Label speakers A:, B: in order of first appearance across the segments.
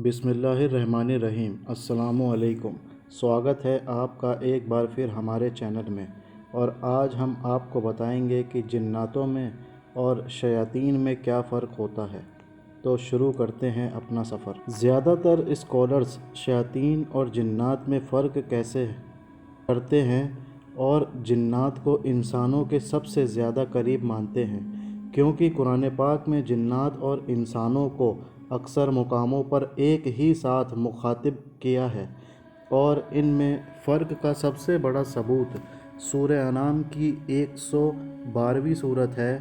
A: بسم اللہ الرحمن الرحیم۔ السلام علیکم۔ سواگت ہے آپ کا ایک بار پھر ہمارے چینل میں، اور آج ہم آپ کو بتائیں گے کہ جناتوں میں اور شیاطین میں کیا فرق ہوتا ہے۔ تو شروع کرتے ہیں اپنا سفر۔ زیادہ تر اسکالرز شیاطین اور جنات میں فرق کیسے کرتے ہیں اور جنات کو انسانوں کے سب سے زیادہ قریب مانتے ہیں، کیونکہ قرآن پاک میں جنات اور انسانوں کو اکثر مقاموں پر ایک ہی ساتھ مخاطب کیا ہے، اور ان میں فرق کا سب سے بڑا ثبوت سورہ انعام کی 112ویں صورت ہے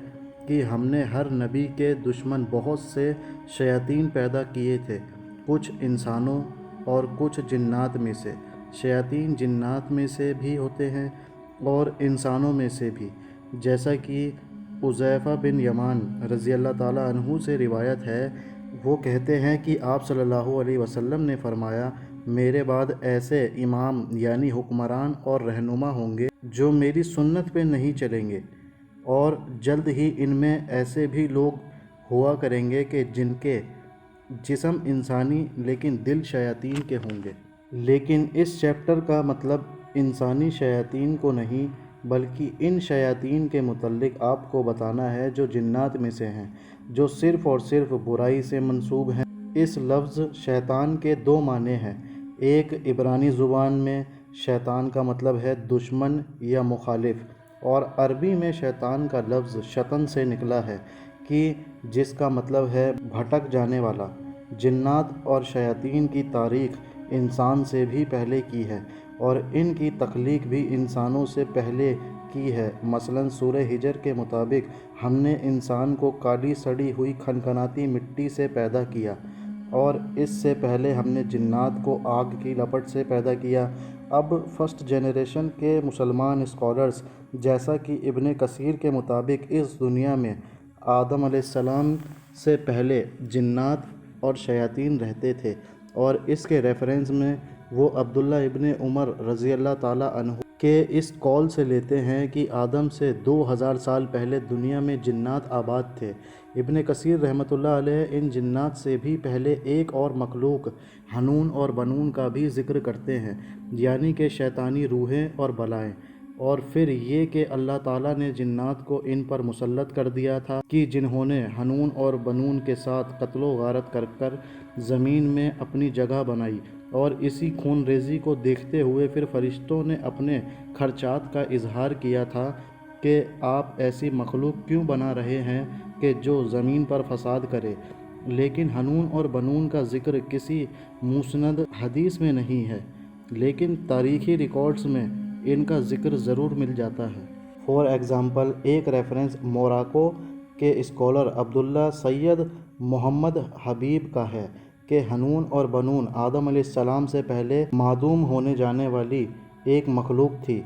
A: کہ ہم نے ہر نبی کے دشمن بہت سے شیاطین پیدا کیے تھے، کچھ انسانوں اور کچھ جنات میں سے۔ شیاطین جنات میں سے بھی ہوتے ہیں اور انسانوں میں سے بھی، جیسا کہ حذیفہ بن یمان رضی اللہ تعالیٰ عنہ سے روایت ہے۔ وہ کہتے ہیں کہ آپ صلی اللہ علیہ وسلم نے فرمایا، میرے بعد ایسے امام یعنی حکمران اور رہنما ہوں گے جو میری سنت پہ نہیں چلیں گے، اور جلد ہی ان میں ایسے بھی لوگ ہوا کریں گے کہ جن کے جسم انسانی لیکن دل شیاطین کے ہوں گے۔ لیکن اس چیپٹر کا مطلب انسانی شیاطین کو نہیں، بلکہ ان شیاطین کے متعلق آپ کو بتانا ہے جو جنات میں سے ہیں، جو صرف اور صرف برائی سے منسوب ہیں۔ اس لفظ شیطان کے دو معنی ہیں۔ ایک عبرانی زبان میں شیطان کا مطلب ہے دشمن یا مخالف، اور عربی میں شیطان کا لفظ شطن سے نکلا ہے کہ جس کا مطلب ہے بھٹک جانے والا۔ جنات اور شیاطین کی تاریخ انسان سے بھی پہلے کی ہے، اور ان کی تخلیق بھی انسانوں سے پہلے کی ہے۔ مثلاً سورہ ہجر کے مطابق ہم نے انسان کو کالی سڑی ہوئی کھنکھناتی مٹی سے پیدا کیا، اور اس سے پہلے ہم نے جنات کو آگ کی لپٹ سے پیدا کیا۔ اب فرسٹ جنریشن کے مسلمان اسکالرز جیسا کہ ابن کثیر کے مطابق اس دنیا میں آدم علیہ السلام سے پہلے جنات اور شیاطین رہتے تھے، اور اس کے ریفرنس میں وہ عبداللہ ابن عمر رضی اللہ تعالیٰ عنہ کے اس قول سے لیتے ہیں کہ آدم سے 2000 سال پہلے دنیا میں جنات آباد تھے۔ ابن کثیر رحمۃ اللہ علیہ ان جنات سے بھی پہلے ایک اور مخلوق حنون اور بنون کا بھی ذکر کرتے ہیں، یعنی کہ شیطانی روحیں اور بلائیں، اور پھر یہ کہ اللہ تعالیٰ نے جنات کو ان پر مسلط کر دیا تھا کہ جنہوں نے حنون اور بنون کے ساتھ قتل و غارت کر زمین میں اپنی جگہ بنائی، اور اسی خون ریزی کو دیکھتے ہوئے پھر فرشتوں نے اپنے خدشات کا اظہار کیا تھا کہ آپ ایسی مخلوق کیوں بنا رہے ہیں کہ جو زمین پر فساد کرے۔ لیکن حنون اور بنون کا ذکر کسی مسند حدیث میں نہیں ہے، لیکن تاریخی ریکارڈز میں ان کا ذکر ضرور مل جاتا ہے۔ فار ایگزامپل، ایک ریفرنس موراکو کے اسکالر عبداللہ سید محمد حبیب کا ہے کہ حنون اور بنون آدم علیہ السلام سے پہلے معدوم ہونے جانے والی ایک مخلوق تھی،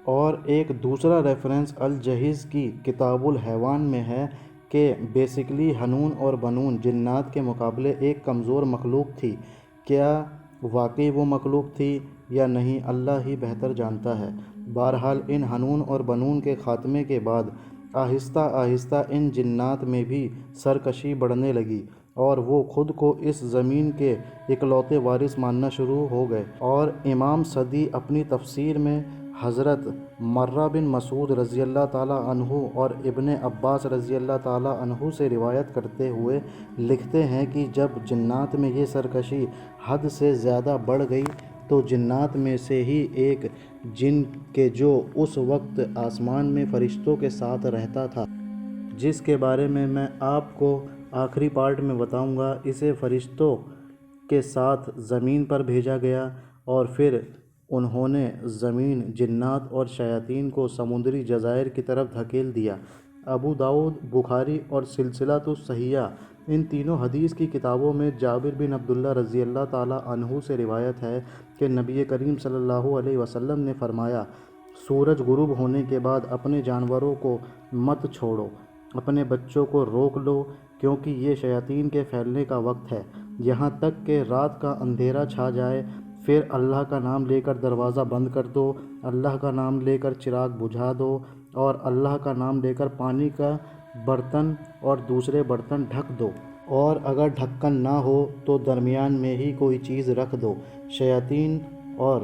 A: اور ایک دوسرا ریفرنس الجہیز کی کتاب الحیوان میں ہے کہ بیسیکلی حنون اور بنون جنات کے مقابلے ایک کمزور مخلوق تھی۔ کیا واقعی وہ مخلوق تھی یا نہیں، اللہ ہی بہتر جانتا ہے۔ بہرحال ان حنون اور بنون کے خاتمے کے بعد آہستہ آہستہ ان جنات میں بھی سرکشی بڑھنے لگی، اور وہ خود کو اس زمین کے اکلوتے وارث ماننا شروع ہو گئے۔ اور امام صدی اپنی تفسیر میں حضرت مرہ بن مسعود رضی اللہ تعالیٰ عنہ اور ابن عباس رضی اللہ تعالیٰ عنہ سے روایت کرتے ہوئے لکھتے ہیں کہ جب جنات میں یہ سرکشی حد سے زیادہ بڑھ گئی تو جنات میں سے ہی ایک جن کہ جو اس وقت آسمان میں فرشتوں کے ساتھ رہتا تھا، جس کے بارے میں آپ کو آخری پارٹ میں بتاؤں گا، اسے فرشتوں کے ساتھ زمین پر بھیجا گیا، اور پھر انہوں نے زمین، جنات اور شیاطین کو سمندری جزائر کی طرف دھکیل دیا۔ ابو داؤد، بخاری اور سلسلۃ الصحیحہ، ان تینوں حدیث کی کتابوں میں جابر بن عبداللہ رضی اللہ تعالیٰ عنہ سے روایت ہے کہ نبی کریم صلی اللہ علیہ وسلم نے فرمایا، سورج غروب ہونے کے بعد اپنے جانوروں کو مت چھوڑو، اپنے بچوں کو روک لو، کیونکہ یہ شیاطین کے پھیلنے کا وقت ہے، یہاں تک کہ رات کا اندھیرا چھا جائے، پھر اللہ کا نام لے کر دروازہ بند کر دو، اللہ کا نام لے کر چراغ بجھا دو، اور اللہ کا نام لے کر پانی کا برتن اور دوسرے برتن ڈھک دو، اور اگر ڈھکن نہ ہو تو درمیان میں ہی کوئی چیز رکھ دو۔ شیاطین اور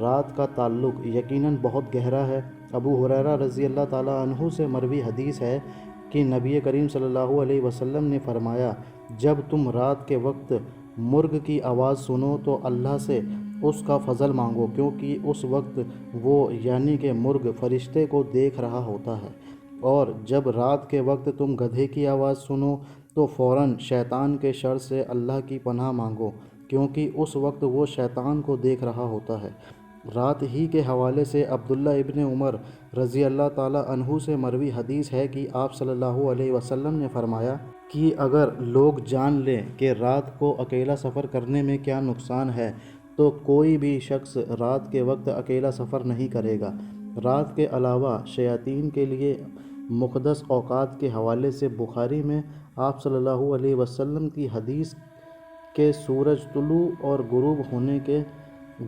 A: رات کا تعلق یقیناً بہت گہرا ہے۔ ابو ہریرہ رضی اللہ تعالیٰ عنہ سے مروی حدیث ہے کہ نبی کریم صلی اللہ علیہ وسلم نے فرمایا، جب تم رات کے وقت مرغ کی آواز سنو تو اللہ سے اس کا فضل مانگو، کیونکہ اس وقت وہ یعنی کہ مرغ فرشتے کو دیکھ رہا ہوتا ہے۔ اور جب رات کے وقت تم گدھے کی آواز سنو تو فوراً شیطان کے شر سے اللہ کی پناہ مانگو، کیونکہ اس وقت وہ شیطان کو دیکھ رہا ہوتا ہے۔ رات ہی کے حوالے سے عبداللہ ابن عمر رضی اللہ تعالیٰ عنہ سے مروی حدیث ہے کہ آپ صلی اللہ علیہ وسلم نے فرمایا کہ اگر لوگ جان لیں کہ رات کو اکیلا سفر کرنے میں کیا نقصان ہے تو کوئی بھی شخص رات کے وقت اکیلا سفر نہیں کرے گا۔ رات کے علاوہ شیاطین کے لیے مقدس اوقات کے حوالے سے بخاری میں آپ صلی اللہ علیہ وسلم کی حدیث کہ سورج طلوع اور غروب ہونے کے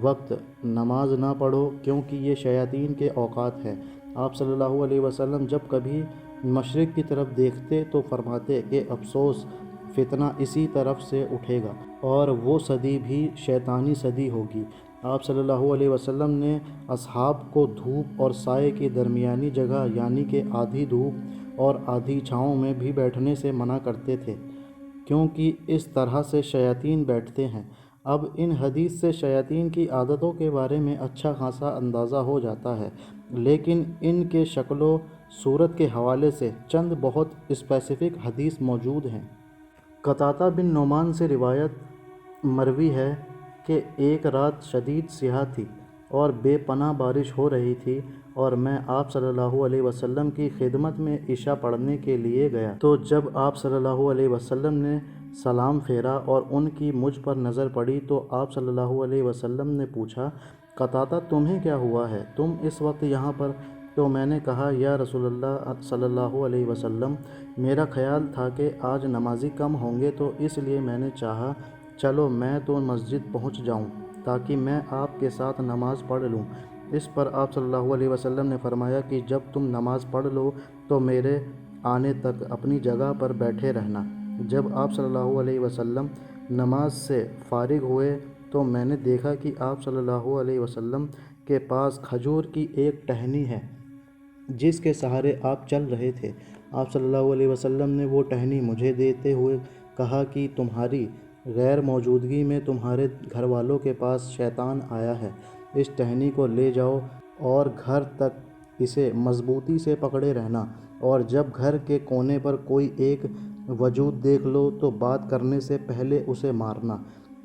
A: وقت نماز نہ پڑھو، کیونکہ یہ شیاطین کے اوقات ہیں۔ آپ صلی اللہ علیہ وسلم جب کبھی مشرق کی طرف دیکھتے تو فرماتے کہ افسوس، فتنہ اسی طرف سے اٹھے گا اور وہ صدی بھی شیطانی صدی ہوگی۔ آپ صلی اللہ علیہ وسلم نے اصحاب کو دھوپ اور سائے کی درمیانی جگہ یعنی کہ آدھی دھوپ اور آدھی چھاؤں میں بھی بیٹھنے سے منع کرتے تھے، کیونکہ اس طرح سے شیاطین بیٹھتے ہیں۔ اب ان حدیث سے شیاطین کی عادتوں کے بارے میں اچھا خاصا اندازہ ہو جاتا ہے، لیکن ان کے شکل و صورت کے حوالے سے چند بہت اسپیسیفک حدیث موجود ہیں۔ قتادہ بن نعمان سے روایت مروی ہے کہ ایک رات شدید سیاہ تھی اور بے پناہ بارش ہو رہی تھی، اور میں آپ صلی اللہ علیہ وسلم کی خدمت میں عشاء پڑھنے کے لیے گیا تو جب آپ صلی اللہ علیہ وسلم نے سلام پھیرا اور ان کی مجھ پر نظر پڑی تو آپ صلی اللہ علیہ وسلم نے پوچھا، قتادہ تمہیں کیا ہوا ہے، تم اس وقت یہاں پر؟ تو میں نے کہا، یا رسول اللہ صلی اللہ علیہ وسلم، میرا خیال تھا کہ آج نمازی کم ہوں گے تو اس لیے میں نے چاہا چلو میں تو مسجد پہنچ جاؤں تاکہ میں آپ کے ساتھ نماز پڑھ لوں۔ اس پر آپ صلی اللہ علیہ وسلم نے فرمایا کہ جب تم نماز پڑھ لو تو میرے آنے تک اپنی جگہ پر بیٹھے رہنا۔ جب آپ صلی اللہ علیہ وسلم نماز سے فارغ ہوئے تو میں نے دیکھا کہ آپ صلی اللہ علیہ وسلم کے پاس کھجور کی ایک ٹہنی ہے جس کے سہارے آپ چل رہے تھے۔ آپ صلی اللہ علیہ وسلم نے وہ ٹہنی مجھے دیتے ہوئے کہا کہ تمہاری غیر موجودگی میں تمہارے گھر والوں کے پاس شیطان آیا ہے، اس ٹہنی کو لے جاؤ اور گھر تک اسے مضبوطی سے پکڑے رہنا، اور جب گھر کے کونے پر کوئی ایک وجود دیکھ لو تو بات کرنے سے پہلے اسے مارنا۔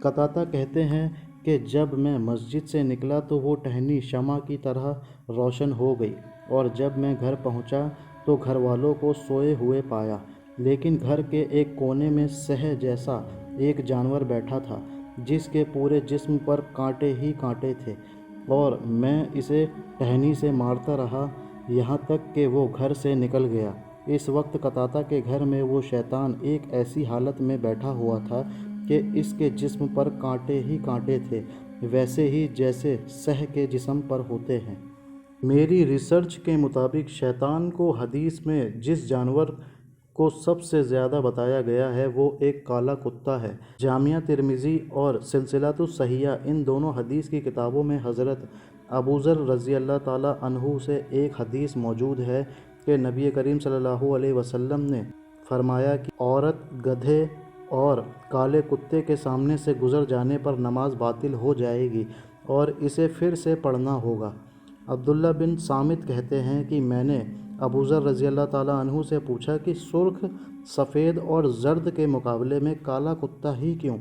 A: قتادہ کہتے ہیں کہ جب میں مسجد سے نکلا تو وہ ٹہنی شمع کی طرح روشن ہو گئی، اور جب میں گھر پہنچا تو گھر والوں کو سوئے ہوئے پایا، لیکن گھر کے ایک کونے میں سہ جیسا ایک جانور بیٹھا تھا جس کے پورے جسم پر کانٹے ہی کانٹے تھے، اور میں اسے ٹہنی سے مارتا رہا یہاں تک کہ وہ گھر سے نکل گیا۔ اس وقت قتادہ کے گھر میں وہ شیطان ایک ایسی حالت میں بیٹھا ہوا تھا کہ اس کے جسم پر کانٹے ہی کانٹے تھے، ویسے ہی جیسے سہ کے جسم پر ہوتے ہیں۔ میری ریسرچ کے مطابق شیطان کو حدیث میں جس جانور کو سب سے زیادہ بتایا گیا ہے وہ ایک کالا کتا ہے۔ جامعہ ترمذی اور سلسلۃ الصحیحہ ان دونوں حدیث کی کتابوں میں حضرت ابوذر رضی اللہ تعالیٰ عنہ سے ایک حدیث موجود ہے کہ نبی کریم صلی اللہ علیہ وسلم نے فرمایا کہ عورت گدھے اور کالے کتے کے سامنے سے گزر جانے پر نماز باطل ہو جائے گی اور اسے پھر سے پڑھنا ہوگا۔ عبداللہ بن صامت کہتے ہیں کہ میں نے ابوذر رضی اللہ تعالیٰ عنہ سے پوچھا کہ سرخ، سفید اور زرد کے مقابلے میں کالا کتا ہی کیوں؟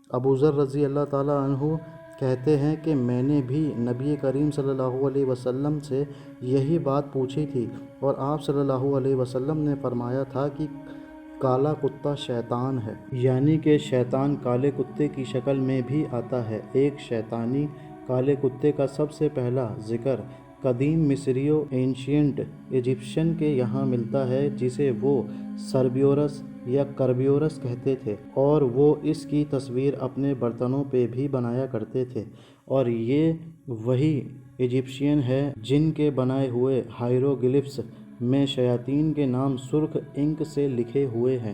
A: ابوذر رضی اللہ تعالیٰ عنہ کہتے ہیں کہ میں نے بھی نبی کریم صلی اللہ علیہ وسلم سے یہی بات پوچھی تھی، اور آپ صلی اللہ علیہ وسلم نے فرمایا تھا کہ کالا کتا شیطان ہے، یعنی کہ شیطان کالے کتے کی شکل میں بھی آتا ہے۔ ایک شیطانی کالے کتے کا سب سے پہلا ذکر قدیم مصریوں اینشینٹ ایجپشین کے یہاں ملتا ہے جسے وہ سربیورس یا کربیورس کہتے تھے، اور وہ اس کی تصویر اپنے برتنوں پہ بھی بنایا کرتے تھے، اور یہ وہی ایجپشین ہے جن کے بنائے ہوئے ہائیروگلفس میں شیاطین کے نام سرخ انک سے لکھے ہوئے ہیں۔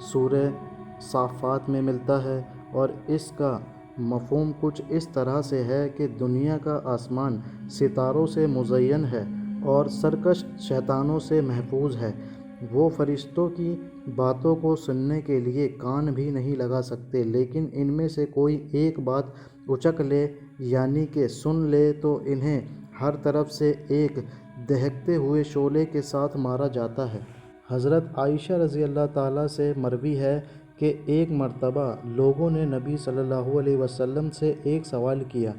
A: سورہ صافات میں ملتا ہے، اور اس کا مفہوم کچھ اس طرح سے ہے کہ دنیا کا آسمان ستاروں سے مزین ہے اور سرکش شیطانوں سے محفوظ ہے۔ وہ فرشتوں کی باتوں کو سننے کے لیے کان بھی نہیں لگا سکتے، لیکن ان میں سے کوئی ایک بات اچک لے، یعنی کہ سن لے، تو انہیں ہر طرف سے ایک دہکتے ہوئے شعلے کے ساتھ مارا جاتا ہے۔ حضرت عائشہ رضی اللہ تعالیٰ سے مروی ہے کہ ایک مرتبہ لوگوں نے نبی صلی اللہ علیہ وسلم سے ایک سوال کیا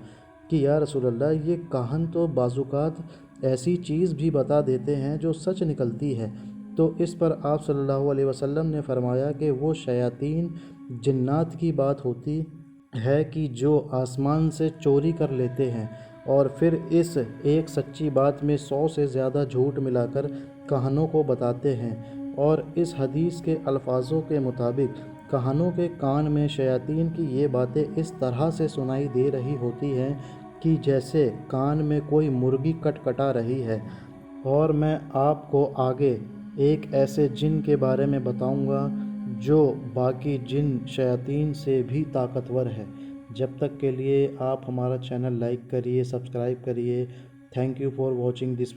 A: کہ یا رسول اللہ، یہ کاہن تو بعض اوقات ایسی چیز بھی بتا دیتے ہیں جو سچ نکلتی ہے۔ تو اس پر آپ صلی اللہ علیہ وسلم نے فرمایا کہ وہ شیاطین جنات کی بات ہوتی ہے کہ جو آسمان سے چوری کر لیتے ہیں اور پھر اس ایک سچی بات میں 100 سے زیادہ جھوٹ ملا کر کہانوں کو بتاتے ہیں۔ اور اس حدیث کے الفاظوں کے مطابق کہانوں کے کان میں شیاطین کی یہ باتیں اس طرح سے سنائی دے رہی ہوتی ہیں کہ جیسے کان میں کوئی مرغی کٹکٹا رہی ہے۔ اور میں آپ کو آگے ایک ایسے جن کے بارے میں بتاؤں گا جو باقی جن شیاطین سے بھی طاقتور ہے۔ جب تک کے لیے آپ ہمارا چینل لائک کریے، سبسکرائب کریے۔ Thank you for watching this